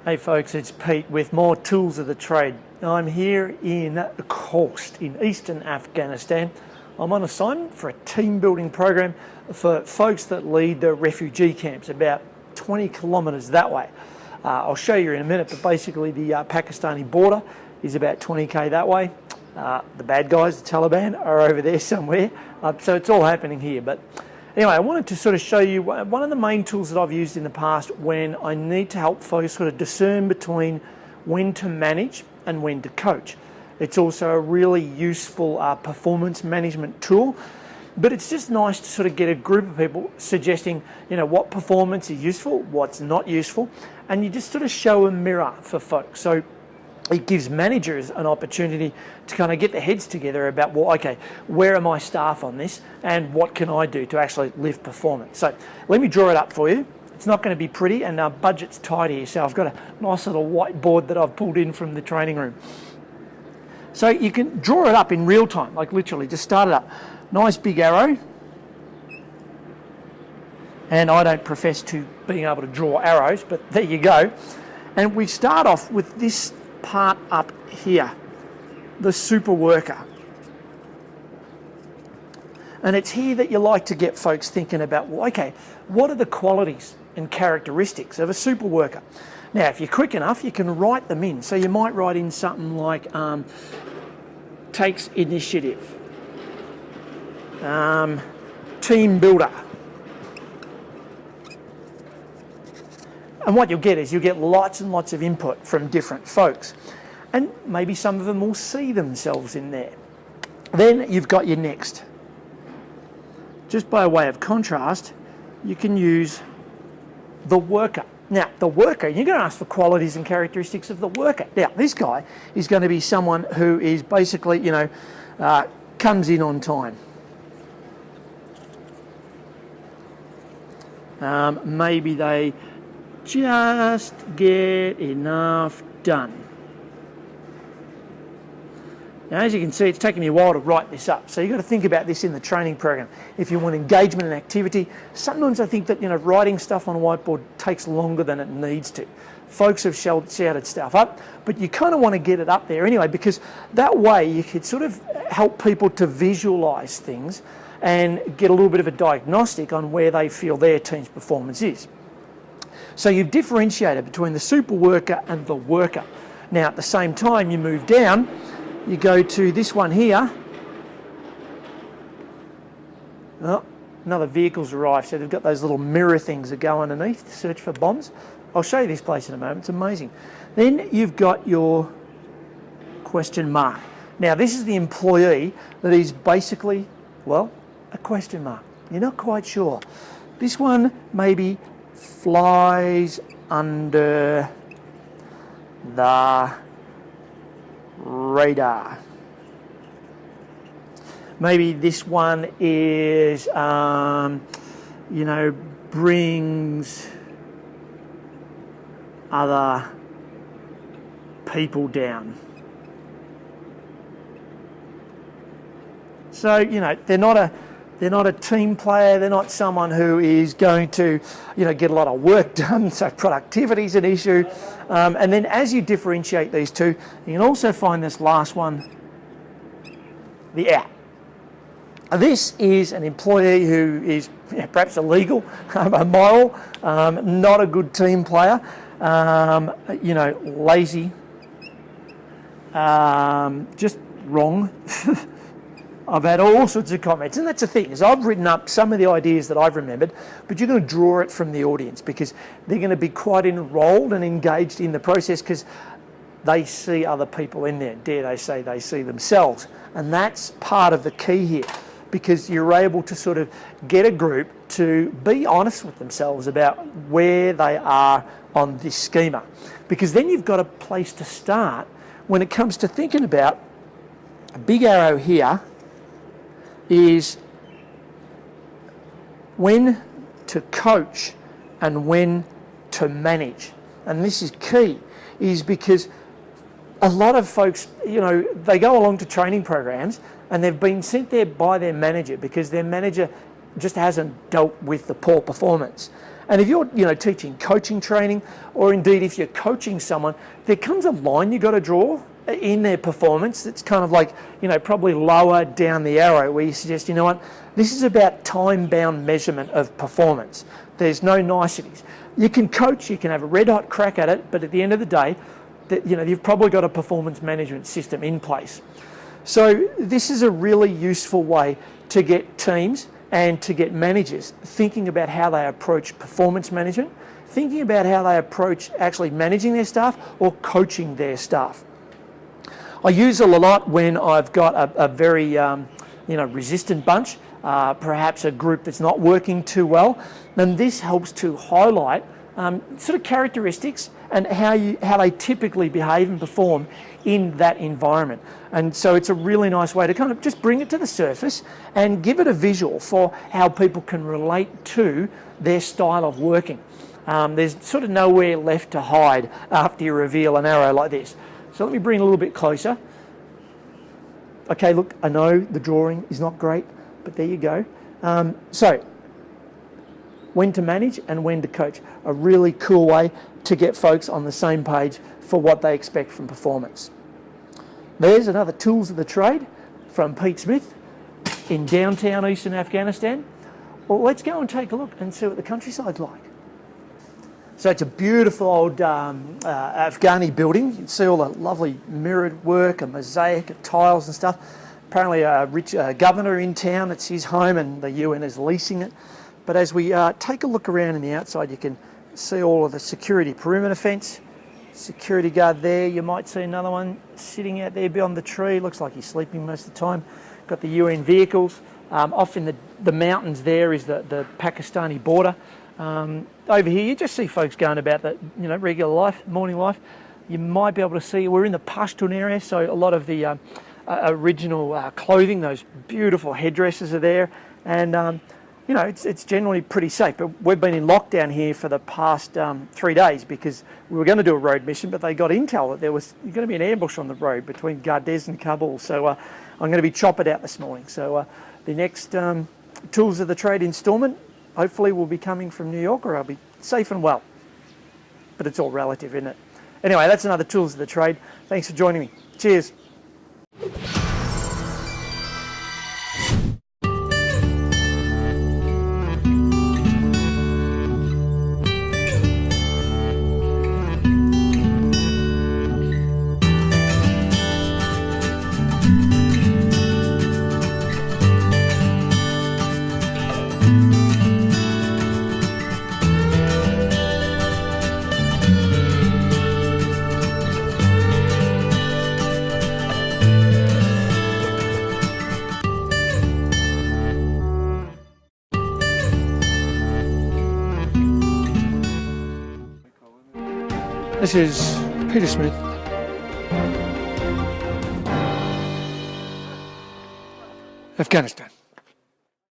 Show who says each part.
Speaker 1: Hey folks, it's Pete with more Tools of the Trade. I'm here in Khost in eastern Afghanistan. I'm on assignment for a team building program for folks that lead the refugee camps about 20 kilometres that way. I'll show you in a minute, but basically the Pakistani border is about 20k that way. The bad guys, the Taliban, are over there somewhere. So it's all happening here. But anyway, I wanted to sort of show you one of the main tools that I've used in the past when I need to help folks sort of discern between when to manage and when to coach. It's also a really useful performance management tool, but it's just nice to sort of get a group of people suggesting, what performance is useful, what's not useful, and you just sort of show a mirror for folks. So it gives managers an opportunity to kind of get their heads together about, well, okay, where are my staff on this and what can I do to actually lift performance? So let me draw it up for you. It's not going to be pretty, and our budget's tight here, so I've got a nice little whiteboard that I've pulled in from the training room. So you can draw it up in real time, like literally just start it up. Nice big arrow. And I don't profess to being able to draw arrows, but there you go. And we start off with this part up here, the super worker. And it's here that you like to get folks thinking about, well, okay, what are the qualities and characteristics of a super worker? Now, if you're quick enough, you can write them in. So you might write in something like takes initiative, team builder. And what you'll get is you'll get lots and lots of input from different folks. And maybe some of them will see themselves in there. Then you've got your next. Just by way of contrast, you can use the worker. Now, the worker, you're going to ask for qualities and characteristics of the worker. Now, this guy is going to be someone who is basically, comes in on time. Maybe they just get enough done. Now, as you can see, it's taken me a while to write this up, so you've got to think about this in the training program. If you want engagement and activity, sometimes I think that writing stuff on a whiteboard takes longer than it needs to. Folks have shouted stuff up, but you kind of want to get it up there anyway, because that way you could sort of help people to visualise things and get a little bit of a diagnostic on where they feel their team's performance is. So you've differentiated between the super worker and the worker. Now, at the same time, you move down, you go to this one here. Oh, another vehicle's arrived, so they've got those little mirror things that go underneath to search for bombs. I'll show you this place in a moment, it's amazing. Then you've got your question mark. Now, this is the employee that is basically, well, a question mark. You're not quite sure. This one maybe flies under the radar. Maybe this one is, brings other people down. So, they're not a team player, they're not someone who is going to, get a lot of work done, so productivity is an issue. And then as you differentiate these two, you can also find this last one, the out. This is an employee who is perhaps illegal, immoral, not a good team player, lazy, just wrong. I've had all sorts of comments, and that's the thing, is I've written up some of the ideas that I've remembered, but you're going to draw it from the audience because they're going to be quite enrolled and engaged in the process because they see other people in there. Dare they say they see themselves. And that's part of the key here, because you're able to sort of get a group to be honest with themselves about where they are on this schema. Because then you've got a place to start when it comes to thinking about a big arrow here is when to coach and when to manage. And this is key, is because a lot of folks, they go along to training programs and they've been sent there by their manager because their manager just hasn't dealt with the poor performance. And if you're, teaching coaching training, or indeed if you're coaching someone, there comes a line you've got to draw in their performance that's kind of like, probably lower down the arrow, where you suggest, this is about time-bound measurement of performance. There's no niceties. You can coach, you can have a red-hot crack at it, but at the end of the day, you've probably got a performance management system in place. So this is a really useful way to get teams and to get managers thinking about how they approach performance management, thinking about how they approach actually managing their staff or coaching their staff. I use it a lot when I've got a very resistant bunch, perhaps a group that's not working too well, and this helps to highlight sort of characteristics and how they typically behave and perform in that environment. And so it's a really nice way to kind of just bring it to the surface and give it a visual for how people can relate to their style of working. There's sort of nowhere left to hide after you reveal an arrow like this. So let me bring it a little bit closer. Okay, look, I know the drawing is not great, but there you go. So when to manage and when to coach. A really cool way to get folks on the same page for what they expect from performance. There's another tools of the trade from Pete Smith in downtown eastern Afghanistan. Well, let's go and take a look and see what the countryside's like. So it's a beautiful old Afghani building. You can see all the lovely mirrored work and mosaic of tiles and stuff. Apparently a rich governor in town, it's his home and the UN is leasing it. But as we take a look around in the outside, you can see all of the security perimeter fence. Security guard there, you might see another one sitting out there beyond the tree. Looks like he's sleeping most of the time. Got the UN vehicles. Off in the mountains there is the Pakistani border. Over here you just see folks going about the regular life, morning life. You might be able to see we're in the Pashtun area, so a lot of the original clothing, those beautiful headdresses are there, and it's generally pretty safe. But we've been in lockdown here for the past 3 days because we were going to do a road mission, but they got intel that there was going to be an ambush on the road between Gardez and Kabul. So I'm going to be chopping out this morning. So the next tools of the trade instalment hopefully will be coming from New York, or I'll be safe and well. But it's all relative, isn't it? Anyway, that's another tools of the trade. Thanks for joining me. Cheers. This is Peter Smith, Afghanistan.